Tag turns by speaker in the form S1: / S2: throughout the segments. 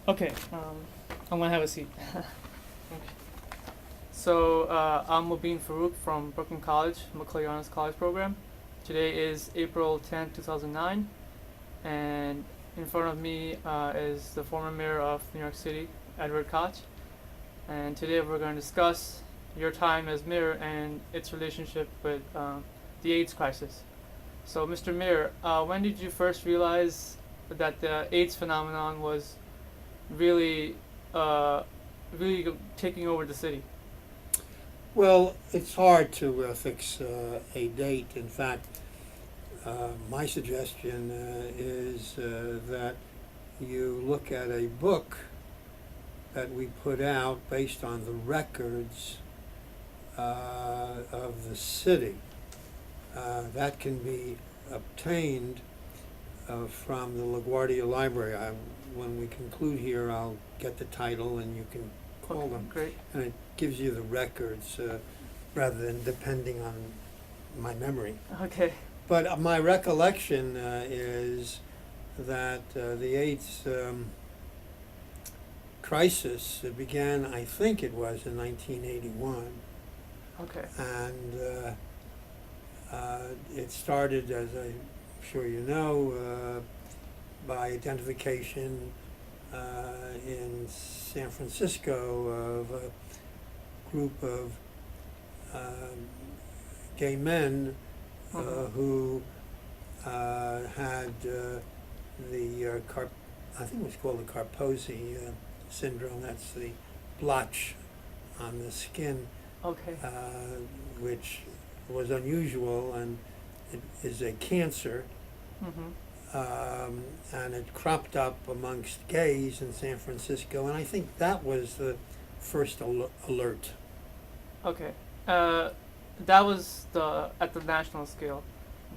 S1: Okay, I'm gonna have a seat. Okay. So, I'm Mobeen Farooq from Brooklyn College, McClure Honors College Program. Today is April 10th, 2009, and in front of me is the former mayor of New York City, Edward Koch. And today we're going to discuss your time as mayor and its relationship with the AIDS crisis. So, Mr. Mayor, when did you first realize that the AIDS phenomenon was really, uh, really taking over the city?
S2: Well, it's hard to fix a date. In fact, my suggestion is that you look at a book that we put out based on the records of the city. That can be obtained from the LaGuardia Library. When we conclude here, I'll get the title and you can call
S1: Okay,
S2: them.
S1: great.
S2: And it gives you the records rather than depending on my memory.
S1: Okay.
S2: But my recollection is that the AIDS crisis began, I think it was in 1981,
S1: Okay.
S2: and it started, as I'm sure you know, by identification in San Francisco of a group of gay men
S1: Mhm.
S2: who had I think it was called the Kaposi syndrome. That's the blotch on the skin,
S1: Okay.
S2: which was unusual, and it is a cancer.
S1: Mhm.
S2: And it cropped up amongst gays in San Francisco, and I think that was the first alert.
S1: Okay. Uh, that was the at the national scale,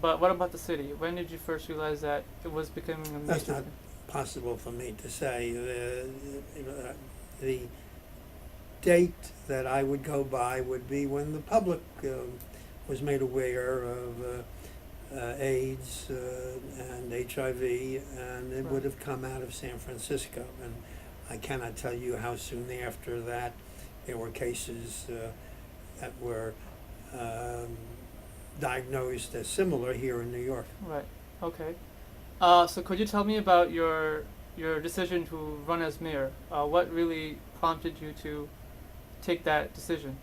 S1: but what about the city? When did you first realize that it was becoming a
S2: That's
S1: major
S2: not
S1: thing?
S2: possible for me to say. The date that I would go by would be when the public was made aware of AIDS and HIV, and it would
S1: Right.
S2: have come out of San Francisco. And I cannot tell you how soon after that there were cases that were um, diagnosed as similar here in New York.
S1: Right. Okay. So could you tell me about your decision to run as mayor? What really prompted you to take that decision?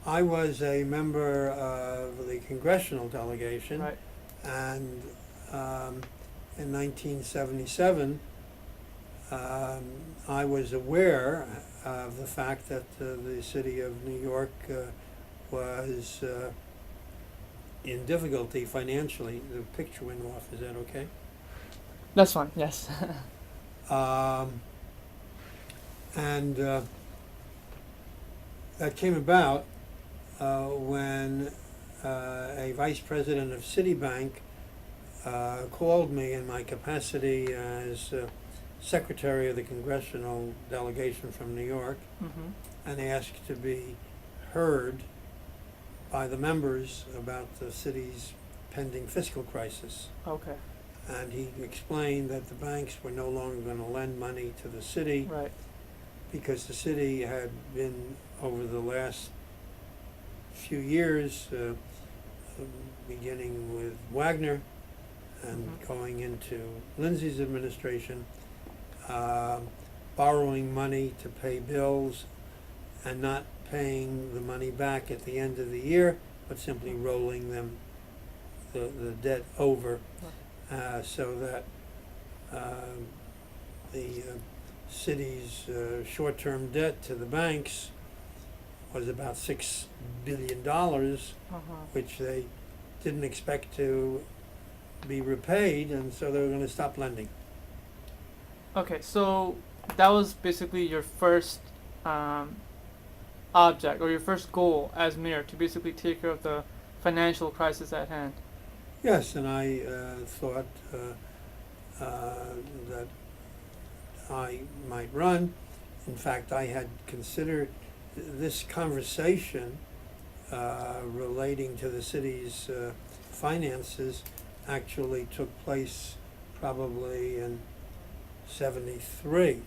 S2: I was a member of the congressional delegation,
S1: Right.
S2: and in 1977, I was aware of the fact that the city of New York was in difficulty financially. The picture went off. Is that okay?
S1: That's fine. Yes.
S2: Um, and that came about when a vice president of Citibank called me in my capacity as secretary of the congressional delegation from New York
S1: Mhm.
S2: and asked to be heard by the members about the city's pending fiscal crisis.
S1: Okay.
S2: And he explained that the banks were no longer going to lend money to the city
S1: Right.
S2: because the city had been, over the last few years, beginning with Wagner and
S1: Mhm.
S2: going into Lindsay's administration, borrowing money to pay bills and not paying the money back at the end of the year, but simply rolling the debt over so that the city's short-term debt to the banks was about $6 billion,
S1: Uh-huh.
S2: which they didn't expect to be repaid, and so they were going to stop lending.
S1: Okay. So that was basically your first um, object or your first goal as mayor to basically take care of the financial crisis at hand.
S2: Yes, and I thought that I might run. In fact, I had considered this conversation relating to the city's finances actually took place probably in '73.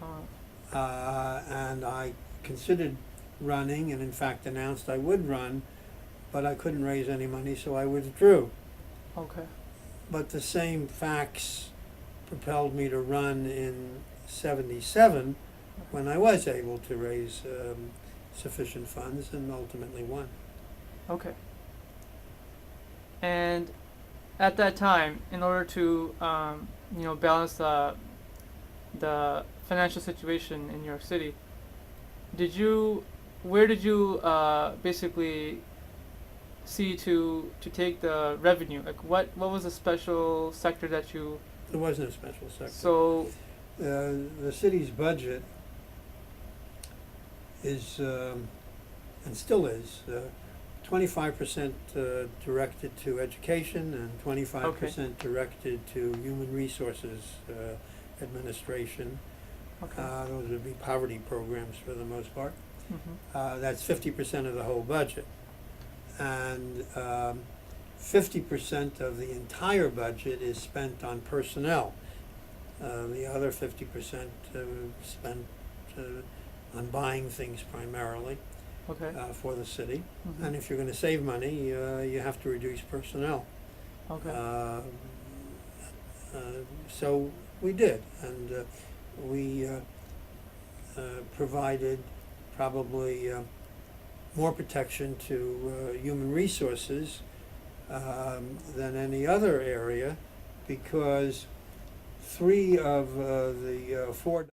S1: Uh-huh.
S2: And I considered running, and in fact announced I would run, but I couldn't raise any money, so I withdrew.
S1: Okay.
S2: But the same facts propelled me to run in '77, when I was able to raise sufficient funds and ultimately won.
S1: Okay. And at that time, in order to balance the financial situation in New York City, where did you basically see to take the revenue? Like what was the special sector that you?
S2: There was no special sector.
S1: So
S2: The city's budget is, and still is, 25% directed to education and 25% directed to human resources administration.
S1: Okay.
S2: Those would be poverty programs for the most part.
S1: Mm-hmm.
S2: That's 50% of the whole budget. And 50% of the entire budget is spent on personnel. The other 50% spent on buying things primarily
S1: Okay.
S2: for the city.
S1: Mm-hmm.
S2: And if you're going to save money, you have to reduce personnel.
S1: Okay.
S2: So we did, and we provided probably more protection to human resources than any other area, because 3 of the 4